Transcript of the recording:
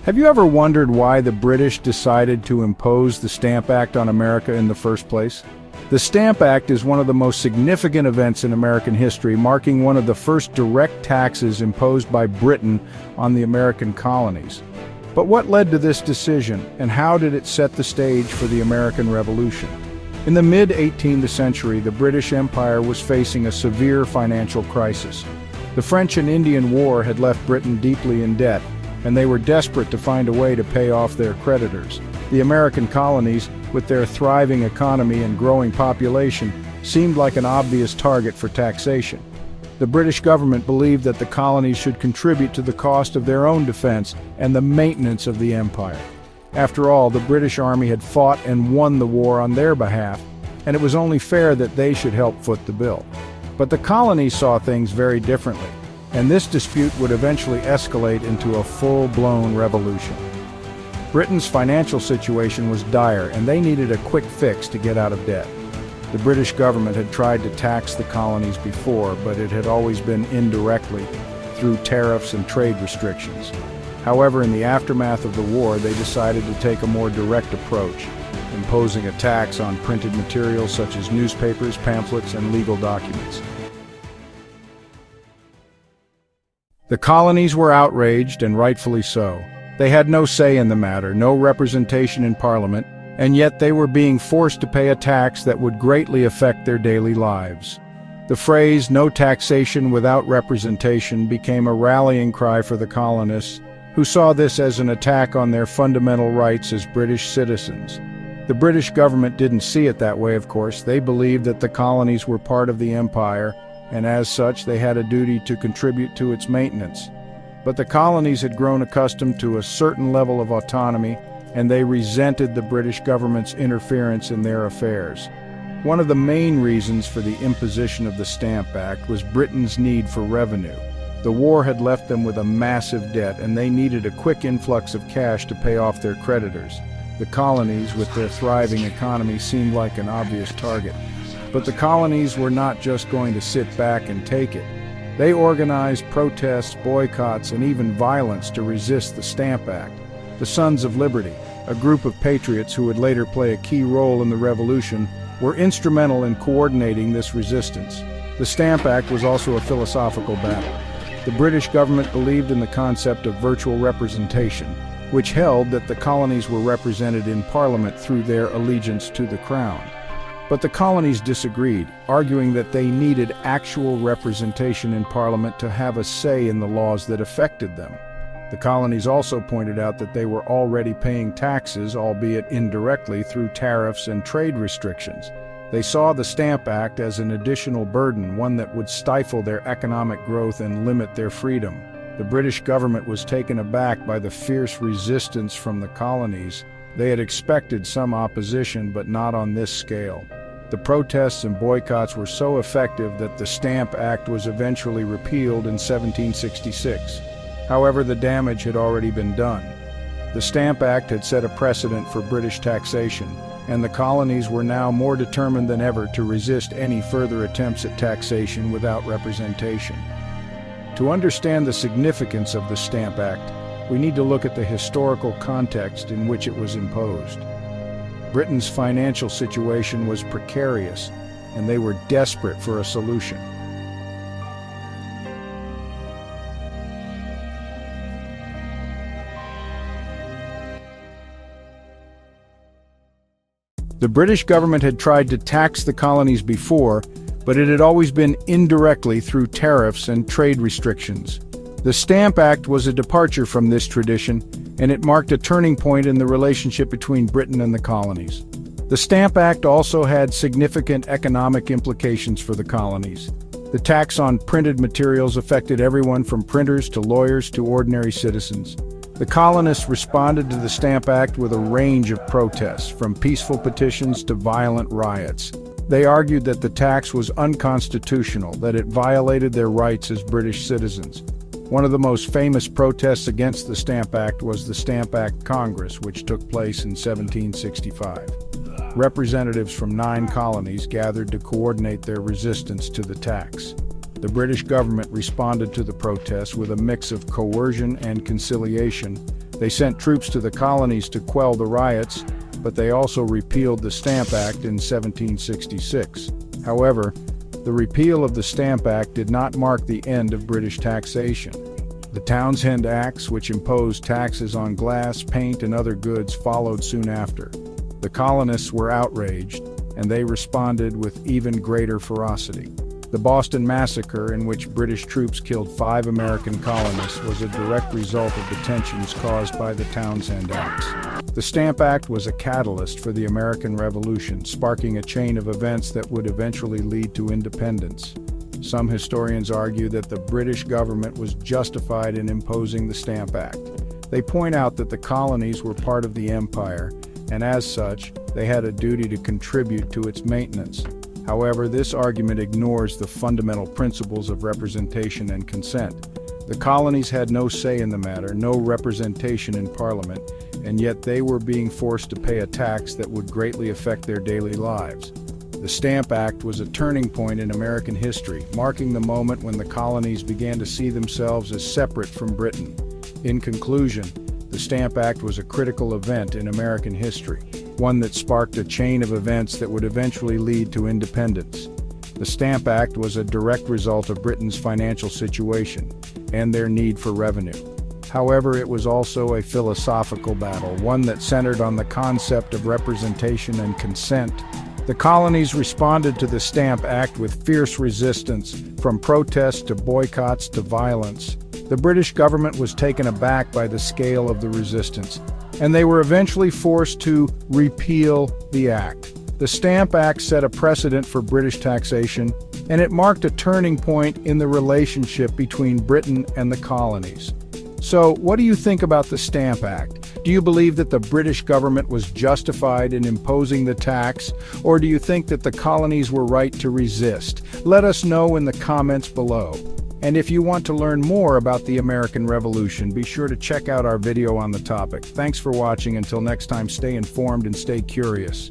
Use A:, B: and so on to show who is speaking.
A: Have you ever wondered why the British decided to impose the Stamp Act on America in the first place? The Stamp Act is one of the most significant events in American history, marking one of the first direct taxes imposed by Britain on the American colonies. But what led to this decision, and how did it set the stage for the American Revolution? In the mid-18th century, the British Empire was facing a severe financial crisis. The French and Indian War had left Britain deeply in debt, and they were desperate to find a way to pay off their creditors. The American colonies, with their thriving economy and growing population, seemed like an obvious target for taxation. The British government believed that the colonies should contribute to the cost of their own defense and the maintenance of the empire. After all, the British Army had fought and won the war on their behalf, and it was only fair that they should help foot the bill. But the colonies saw things very differently, and this dispute would eventually escalate into a full-blown revolution. Britain's financial situation was dire, and they needed a quick fix to get out of debt. The British government had tried to tax the colonies before, but it had always been indirectly, through tariffs and trade restrictions. However, in the aftermath of the war, they decided to take a more direct approach, imposing a tax on printed materials such as newspapers, pamphlets, and legal documents. The colonies were outraged, and rightfully so. They had no say in the matter, no representation in Parliament, and yet they were being forced to pay a tax that would greatly affect their daily lives. The phrase, "no taxation without representation," became a rallying cry for the colonists, who saw this as an attack on their fundamental rights as British citizens. The British government didn't see it that way, of course. They believed that the colonies were part of the empire, and as such they had a duty to contribute to its maintenance. But the colonies had grown accustomed to a certain level of autonomy, and they resented the British government's interference in their affairs. One of the main reasons for the imposition of the Stamp Act was Britain's need for revenue. The war had left them with a massive debt, and they needed a quick influx of cash to pay off their creditors. The colonies, with their thriving economy, seemed like an obvious target. But the colonies were not just going to sit back and take it. They organized protests, boycotts, and even violence to resist the Stamp Act. The Sons of Liberty, a group of patriots who would later play a key role in the Revolution, were instrumental in coordinating this resistance. The Stamp Act was also a philosophical battle. The British government believed in the concept of virtual representation, which held that the colonies were represented in Parliament through their allegiance to the Crown. But the colonies disagreed, arguing that they needed actual representation in Parliament to have a say in the laws that affected them. The colonies also pointed out that they were already paying taxes, albeit indirectly, through tariffs and trade restrictions. They saw the Stamp Act as an additional burden, one that would stifle their economic growth and limit their freedom. The British government was taken aback by the fierce resistance from the colonies. They had expected some opposition, but not on this scale. The protests and boycotts were so effective that the Stamp Act was eventually repealed in 1766. However, the damage had already been done. The Stamp Act had set a precedent for British taxation, and the colonies were now more determined than ever to resist any further attempts at taxation without representation. To understand the significance of the Stamp Act, we need to look at the historical context in which it was imposed. Britain's financial situation was precarious, and they were desperate for a solution. The British government had tried to tax the colonies before, but it had always been indirectly through tariffs and trade restrictions. The Stamp Act was a departure from this tradition, and it marked a turning point in the relationship between Britain and the colonies. The Stamp Act also had significant economic implications for the colonies. The tax on printed materials affected everyone from printers to lawyers to ordinary citizens. The colonists responded to the Stamp Act with a range of protests, from peaceful petitions to violent riots. They argued that the tax was unconstitutional, that it violated their rights as British citizens. One of the most famous protests against the Stamp Act was the Stamp Act Congress, which took place in 1765. Representatives from 9 colonies gathered to coordinate their resistance to the tax. The British government responded to the protests with a mix of coercion and conciliation. They sent troops to the colonies to quell the riots, but they also repealed the Stamp Act in 1766. However, the repeal of the Stamp Act did not mark the end of British taxation. The Townshend Acts, which imposed taxes on glass, paint, and other goods, followed soon after. The colonists were outraged, and they responded with even greater ferocity. The Boston Massacre, in which British troops killed 5 American colonists, was a direct result of the tensions caused by the Townshend Acts. The Stamp Act was a catalyst for the American Revolution, sparking a chain of events that would eventually lead to independence. Some historians argue that the British government was justified in imposing the Stamp Act. They point out that the colonies were part of the empire, and as such, they had a duty to contribute to its maintenance. However, this argument ignores the fundamental principles of representation and consent. The colonies had no say in the matter, no representation in Parliament, and yet they were being forced to pay a tax that would greatly affect their daily lives. The Stamp Act was a turning point in American history, marking the moment when the colonies began to see themselves as separate from Britain. In conclusion, the Stamp Act was a critical event in American history, one that sparked a chain of events that would eventually lead to independence. The Stamp Act was a direct result of Britain's financial situation and their need for revenue. However, it was also a philosophical battle, one that centered on the concept of representation and consent. The colonies responded to the Stamp Act with fierce resistance, from protests to boycotts to violence. The British government was taken aback by the scale of the resistance, and they were eventually forced to repeal the act. The Stamp Act set a precedent for British taxation, and it marked a turning point in the relationship between Britain and the colonies. So, what do you think about the Stamp Act? Do you believe that the British government was justified in imposing the tax, or do you think that the colonies were right to resist? Let us know in the comments below. And if you want to learn more about the American Revolution, be sure to check out our video on the topic. Thanks for watching. Until next time, stay informed and stay curious.